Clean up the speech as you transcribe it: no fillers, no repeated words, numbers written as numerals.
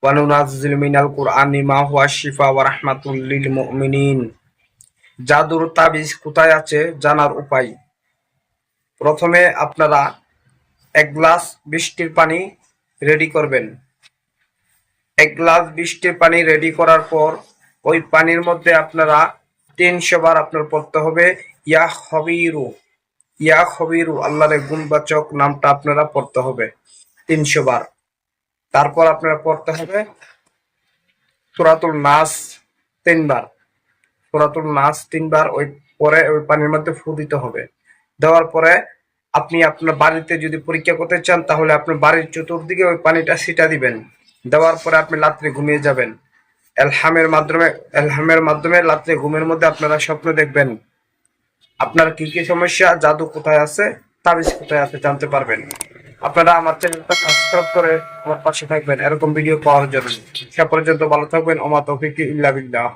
ওয়া নুনাজ্জিলু মিনাল কুরআনি মা হুয়া শিফা ওয়া রাহমাতুল লিল মুমিনিন। জাদুর তাবিজ কোথায় আছে জানার উপায়। প্রথমে আপনারা এক গ্লাস বৃষ্টির পানি রেডি করবেন। এক গ্লাস বৃষ্টির পানি রেডি করার পর ওই পানির মধ্যে আপনারা 300 বার আপনার পড়তে হবে ইয়া খবিরু। ইয়া খবিরু আল্লাহর গুণবাচক নামটা আপনারা পড়তে হবে 300 বার। তারপর আপনারা পড়তে হবে সূরাতুল নাস 3 বার। সূরাতুল নাস 3 বার ওই পরে ওই পানির মধ্যে ফু দিতে হবে। দেওয়ার পরে আপনি আপনার বাড়িতে যদি পরীক্ষা করতে চান তাহলে আপনার বাড়ির চতুর্দিকে ওই পানিটা ছিটা দিবেন। দেওয়ার পরে আপনি রাত্রে ঘুমিয়ে যাবেন। এলহামের মাধ্যমে রাত্রে ঘুমের মধ্যে আপনারা স্বপ্ন দেখবেন। আপনার কি কি সমস্যা, জাদু কোথায় আছে, তাবিজ কোথায় আছে জানতে পারবেন। আপনারা আমার চ্যানেলটা সাবস্ক্রাইব করে আমার পাশে থাকবেন এরকম ভিডিও পাওয়ার জন্য। সে পর্যন্ত ভালো থাকবেন। ওমা তৌফিক ইল্লা বিল্লাহ।